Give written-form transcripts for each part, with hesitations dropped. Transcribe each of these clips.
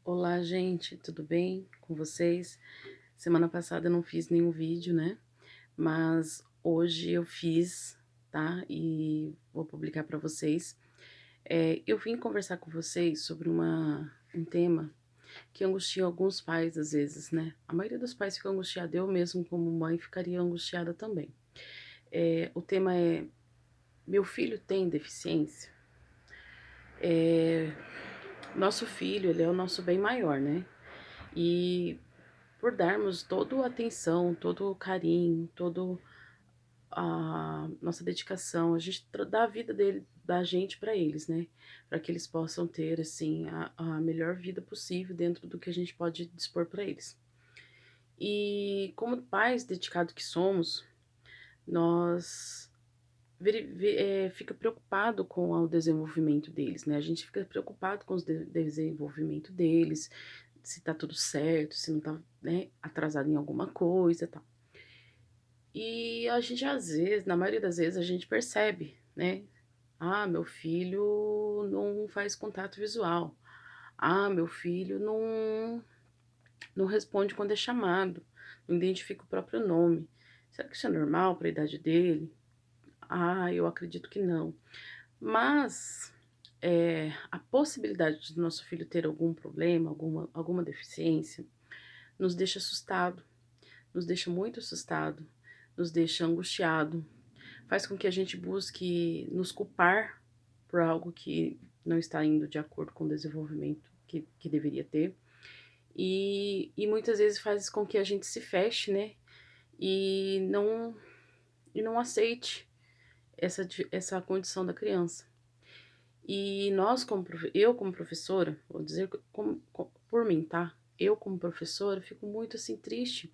Olá, gente, tudo bem com vocês? Semana passada eu não fiz nenhum vídeo, né? Mas hoje eu fiz, tá? E vou publicar para vocês. Eu vim conversar com vocês sobre um tema que angustia alguns pais às vezes, né? A maioria dos pais fica angustiada, eu mesmo como mãe ficaria angustiada também. O tema é: meu filho tem deficiência? Nosso filho, ele é o nosso bem maior, né? E por darmos toda a atenção, todo o carinho, toda a nossa dedicação, a gente dá a vida da gente para eles, né? Para que eles possam ter, assim, a melhor vida possível dentro do que a gente pode dispor para eles. E como pais dedicados que somos, nós fica preocupado com o desenvolvimento deles, né? A gente fica preocupado com o desenvolvimento deles, se tá tudo certo, se não tá, né, atrasado em alguma coisa, tal. E a gente às vezes, na maioria das vezes, a gente percebe, né? Ah, meu filho não faz contato visual. Ah, meu filho não responde quando é chamado, não identifica o próprio nome. Será que isso é normal para a idade dele? Ah, eu acredito que não. Mas a possibilidade do nosso filho ter algum problema, alguma deficiência, nos deixa assustado, nos deixa muito assustado, nos deixa angustiado, faz com que a gente busque nos culpar por algo que não está indo de acordo com o desenvolvimento que deveria ter. E muitas vezes faz com que a gente se feche, né? E não aceite essa condição da criança. E nós, eu como professora, vou dizer por mim, tá? Eu como professora fico muito assim triste,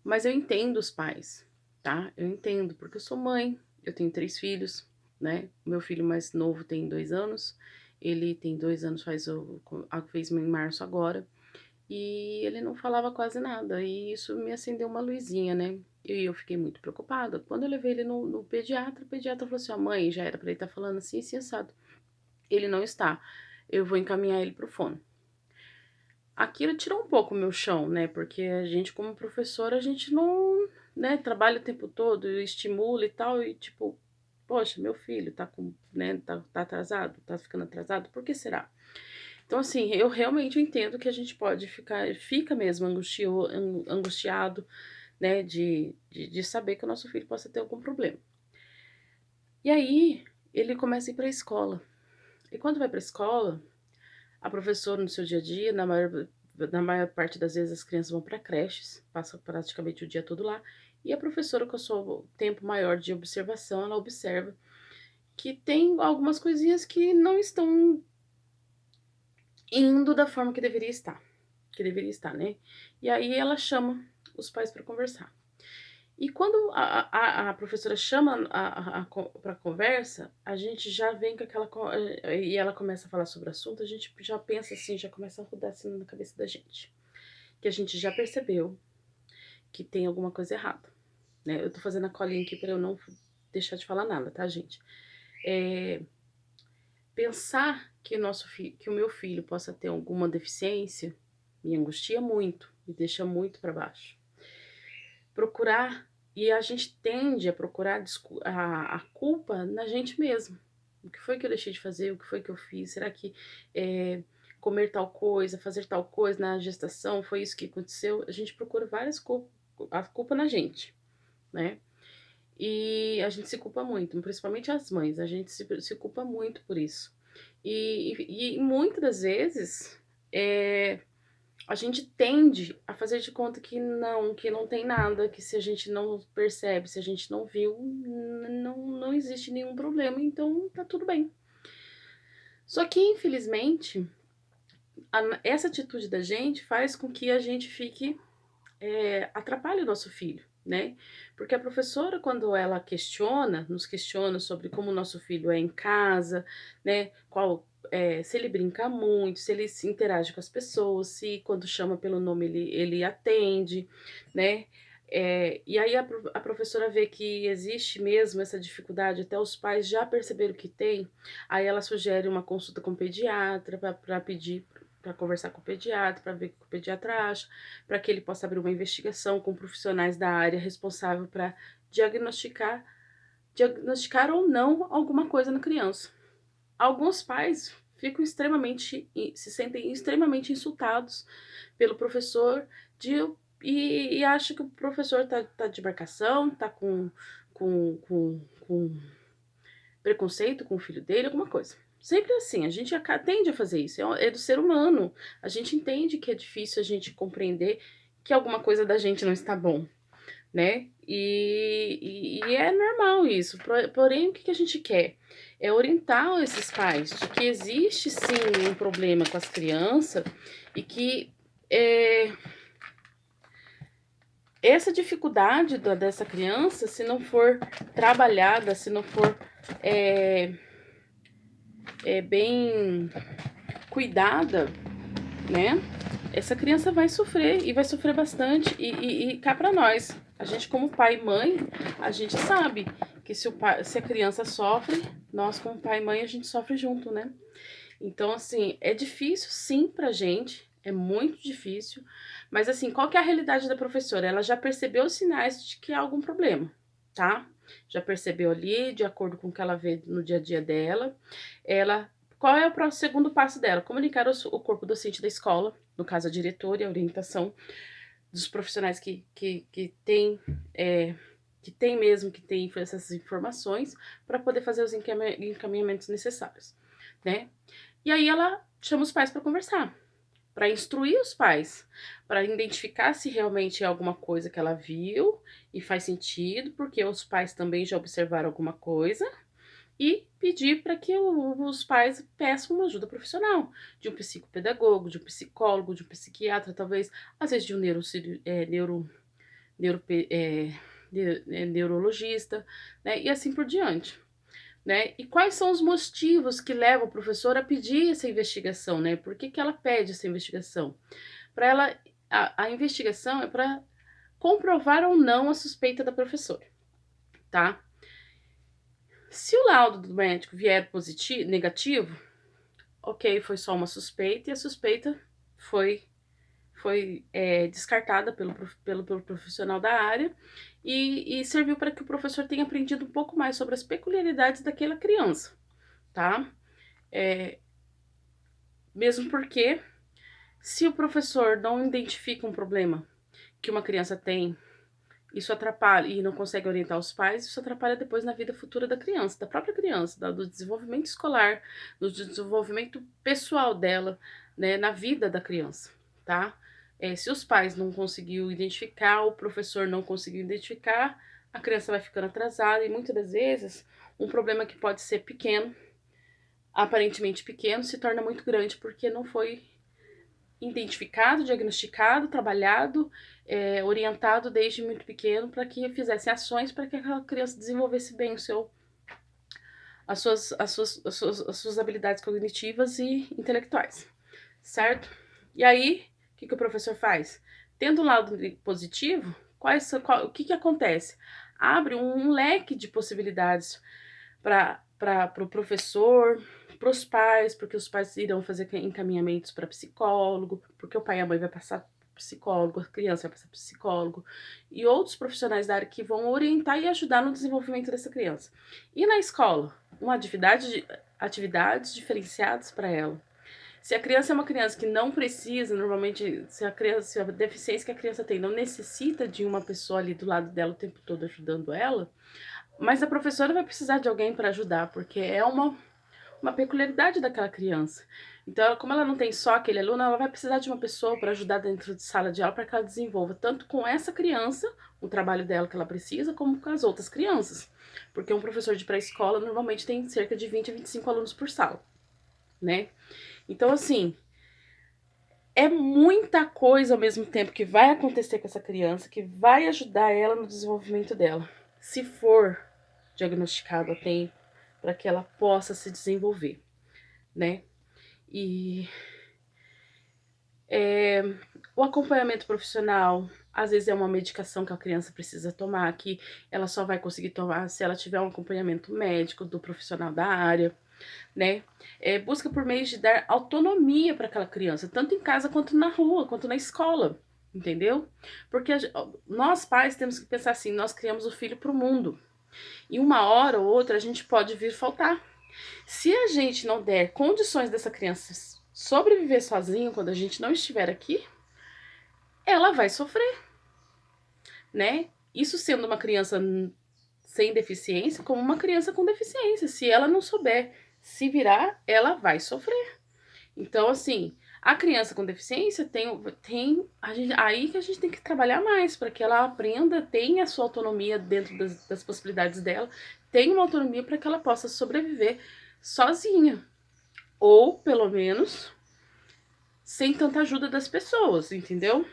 mas eu entendo os pais, tá? Eu entendo, porque eu sou mãe, eu tenho 3 filhos, né? O meu filho mais novo tem 2 anos, ele tem 2 anos, fez em março agora, e ele não falava quase nada, e isso me acendeu uma luzinha, né? E eu fiquei muito preocupada. Quando eu levei ele no pediatra, o pediatra falou assim: ó, mãe, já era pra ele estar falando assim, assim, assado. Ele não está. Eu vou encaminhar ele pro fono. Aquilo tirou um pouco o meu chão, né? Porque a gente, como professora, a gente não, né, trabalha o tempo todo, estimula e tal, e tipo, poxa, meu filho tá com, né, tá atrasado, tá ficando atrasado, por que será? Então, assim, eu realmente entendo que a gente fica mesmo angustiado, né, de saber que o nosso filho possa ter algum problema. E aí, ele começa a ir pra escola. E quando vai pra escola, a professora, no seu dia a dia, na maior parte das vezes, as crianças vão para creches, passam praticamente o dia todo lá, e a professora, com o seu tempo maior de observação, ela observa que tem algumas coisinhas que não estão indo da forma que deveria estar, né? E aí ela chama os pais para conversar. E quando a professora chama para conversa, a gente já vem com e ela começa a falar sobre o assunto, a gente já pensa assim, já começa a rodar assim na cabeça da gente. Que a gente já percebeu que tem alguma coisa errada, né? Eu tô fazendo a colinha aqui para eu não deixar de falar nada, tá, gente? É, pensar que que o meu filho possa ter alguma deficiência me angustia muito, me deixa muito para baixo. Procurar e a gente tende a procurar a culpa na gente mesmo. O que foi que eu deixei de fazer? O que foi que eu fiz? Será que comer tal coisa, fazer tal coisa na gestação, foi isso que aconteceu? A gente procura a culpa na gente, né? E a gente se culpa muito, principalmente as mães, a gente se culpa muito por isso. E muitas das vezes é, a gente tende a fazer de conta que não tem nada, que se a gente não percebe, se a gente não viu, não existe nenhum problema, então tá tudo bem. Só que, infelizmente, essa atitude da gente faz com que a gente atrapalhe o nosso filho, né? Porque a professora, quando ela nos questiona sobre como o nosso filho é em casa, né? Se ele brinca muito, se ele se interage com as pessoas, se quando chama pelo nome ele atende, né? E aí a professora vê que existe mesmo essa dificuldade, até os pais já perceberam que tem, aí ela sugere uma consulta com o pediatra para pedir para conversar com o pediatra, para ver o que o pediatra acha, para que ele possa abrir uma investigação com profissionais da área responsável para diagnosticar ou não alguma coisa na criança. Alguns pais ficam se sentem extremamente insultados pelo professor e acham que o professor tá de marcação, tá com preconceito com o filho dele, alguma coisa. Sempre assim, a gente tende a fazer isso, é do ser humano. A gente entende que é difícil a gente compreender que alguma coisa da gente não está bom, né? E é normal isso. Porém, o que a gente quer? É orientar esses pais de que existe sim um problema com as crianças e que essa dificuldade dessa criança, se não for trabalhada, se não for bem cuidada, né? Essa criança vai sofrer e vai sofrer bastante e cá pra nós. A gente como pai e mãe, a gente sabe que se a criança sofre, nós como pai e mãe a gente sofre junto, né? Então assim, é difícil sim pra gente, é muito difícil, mas assim, qual que é a realidade da professora? Ela já percebeu os sinais de que há algum problema, tá? Já percebeu ali, de acordo com o que ela vê no dia a dia dela. Qual é o segundo passo dela? Comunicar o corpo docente da escola, no caso a diretora e a orientação dos profissionais que tem essas informações para poder fazer os encaminhamentos necessários, né? E aí ela chama os pais para conversar, para instruir os pais, para identificar se realmente é alguma coisa que ela viu e faz sentido, porque os pais também já observaram alguma coisa, e pedir para que os pais peçam uma ajuda profissional, de um psicopedagogo, de um psicólogo, de um psiquiatra, talvez, às vezes de um neurologista, né, e assim por diante. Né? E quais são os motivos que levam o professor a pedir essa investigação, né? Por que ela pede essa investigação? Para ela, a investigação é para comprovar ou não a suspeita da professora, tá? Se o laudo do médico vier negativo, ok, foi só uma suspeita e a suspeita foi descartada pelo profissional da área e serviu para que o professor tenha aprendido um pouco mais sobre as peculiaridades daquela criança, tá? Mesmo porque, se o professor não identifica um problema que uma criança tem, isso atrapalha e não consegue orientar os pais, isso atrapalha depois na vida futura da criança, da própria criança, do desenvolvimento escolar, do desenvolvimento pessoal dela, né, na vida da criança, tá? Se os pais não conseguiram identificar, o professor não conseguiu identificar, a criança vai ficando atrasada e muitas das vezes um problema que pode ser pequeno, aparentemente pequeno, se torna muito grande porque não foi identificado, diagnosticado, trabalhado, orientado desde muito pequeno para que fizesse ações para que aquela criança desenvolvesse bem as suas habilidades cognitivas e intelectuais, certo? E aí, o que o professor faz? Tendo um lado positivo, o que acontece? Abre um leque de possibilidades para o professor, para os pais, porque os pais irão fazer encaminhamentos para psicólogo, porque o pai e a mãe vai passar psicólogo, a criança vai passar psicólogo, e outros profissionais da área que vão orientar e ajudar no desenvolvimento dessa criança. E na escola, atividades diferenciadas para ela. Se a criança é uma criança que não precisa, normalmente, se a deficiência que a criança tem não necessita de uma pessoa ali do lado dela o tempo todo ajudando ela, mas a professora vai precisar de alguém para ajudar, porque é uma peculiaridade daquela criança. Então, como ela não tem só aquele aluno, ela vai precisar de uma pessoa para ajudar dentro de sala de aula para que ela desenvolva tanto com essa criança, o trabalho dela que ela precisa, como com as outras crianças. Porque um professor de pré-escola normalmente tem cerca de 20 a 25 alunos por sala, né? Então, assim, é muita coisa ao mesmo tempo que vai acontecer com essa criança, que vai ajudar ela no desenvolvimento dela, se for diagnosticado a tempo, para que ela possa se desenvolver, né? E o acompanhamento profissional, às vezes é uma medicação que a criança precisa tomar, que ela só vai conseguir tomar se ela tiver um acompanhamento médico do profissional da área. né? Busca por meios de dar autonomia para aquela criança, tanto em casa quanto na rua, quanto na escola, entendeu? Porque nós pais temos que pensar assim, nós criamos o filho para o mundo, e uma hora ou outra a gente pode vir faltar. Se a gente não der condições dessa criança sobreviver sozinha quando a gente não estiver aqui, ela vai sofrer, né? Isso sendo uma criança sem deficiência, como uma criança com deficiência. Se ela não souber se virar, ela vai sofrer. Então, assim, a criança com deficiência aí que a gente tem que trabalhar mais para que ela aprenda, tenha a sua autonomia dentro das possibilidades dela, tenha uma autonomia para que ela possa sobreviver sozinha. Ou, pelo menos, sem tanta ajuda das pessoas, entendeu?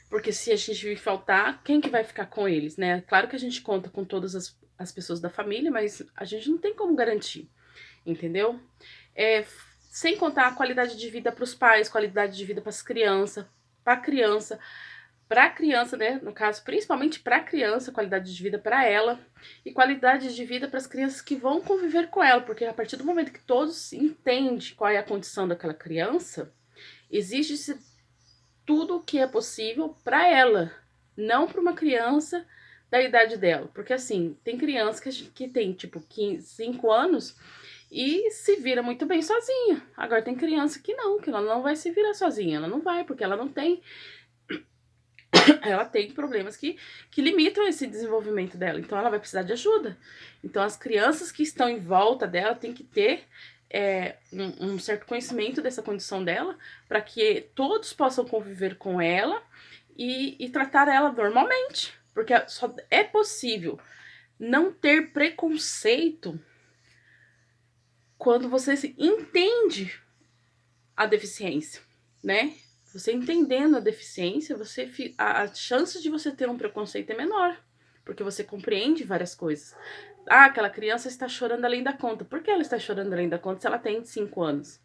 Porque se a gente vir faltar, quem que vai ficar com eles, né? Claro que a gente conta com todas as pessoas da família, mas a gente não tem como garantir, entendeu? Sem contar a qualidade de vida para os pais, qualidade de vida para as crianças, para a criança, né? No caso, principalmente para a criança, qualidade de vida para ela e qualidade de vida para as crianças que vão conviver com ela, porque a partir do momento que todos entendem qual é a condição daquela criança, exige-se tudo o que é possível para ela, não para uma criança da idade dela. Porque assim, tem criança que tem tipo 5 anos e se vira muito bem sozinha. Agora tem criança que ela não vai se virar sozinha, ela não vai, porque ela não tem. Ela tem problemas que limitam esse desenvolvimento dela, então ela vai precisar de ajuda. Então as crianças que estão em volta dela têm que ter um certo conhecimento dessa condição dela, para que todos possam conviver com ela e tratar ela normalmente. Porque só é possível não ter preconceito quando você entende a deficiência, né? Você entendendo a deficiência, a chance de você ter um preconceito é menor, porque você compreende várias coisas. Ah, aquela criança está chorando além da conta. Por que ela está chorando além da conta se ela tem 5 anos?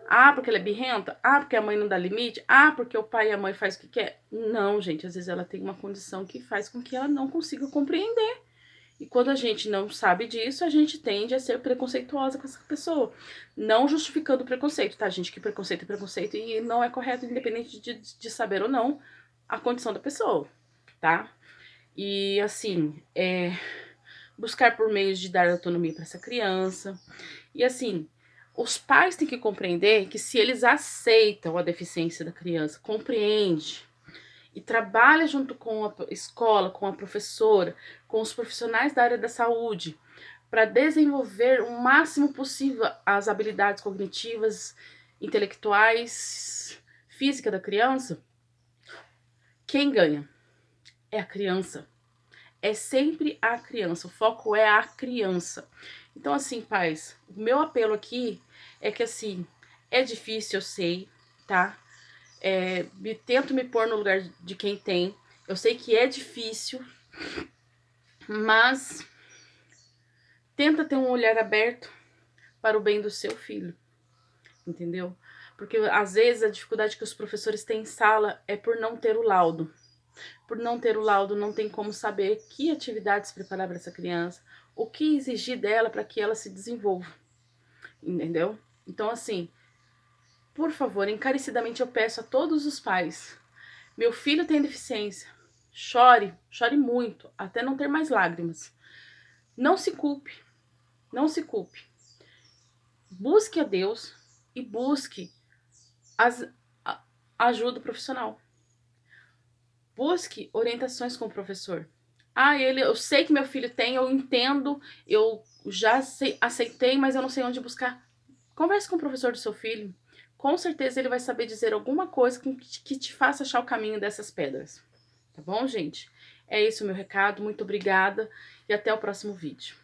Ah, porque ela é birrenta? Ah, porque a mãe não dá limite? Ah, porque o pai e a mãe fazem o que quer? Não, gente, às vezes ela tem uma condição que faz com que ela não consiga compreender. E quando a gente não sabe disso, a gente tende a ser preconceituosa com essa pessoa. Não justificando o preconceito, tá, gente? Que preconceito é preconceito e não é correto, independente de saber ou não a condição da pessoa, tá? E assim, buscar por meios de dar autonomia para essa criança. E assim, os pais têm que compreender que se eles aceitam a deficiência da criança, compreende e trabalha junto com a escola, com a professora, com os profissionais da área da saúde, para desenvolver o máximo possível as habilidades cognitivas, intelectuais, física da criança, quem ganha é a criança. É sempre a criança, o foco é a criança. Então, assim, pais, o meu apelo aqui é que, assim, é difícil, eu sei, tá? Tento me pôr no lugar de quem tem. Eu sei que é difícil, mas tenta ter um olhar aberto para o bem do seu filho, entendeu? Porque às vezes a dificuldade que os professores têm em sala é por não ter o laudo. Por não ter o laudo, não tem como saber que atividades preparar para essa criança, o que exigir dela para que ela se desenvolva, entendeu? Então, assim, por favor, encarecidamente eu peço a todos os pais, meu filho tem deficiência, chore muito, até não ter mais lágrimas. Não se culpe, não se culpe. Busque a Deus e busque a ajuda profissional. Busque orientações com o professor. Ah, eu sei que meu filho tem, eu entendo, eu já aceitei, mas eu não sei onde buscar. Converse com o professor do seu filho. Com certeza ele vai saber dizer alguma coisa que te faça achar o caminho dessas pedras. Tá bom, gente? É esse o meu recado. Muito obrigada e até o próximo vídeo.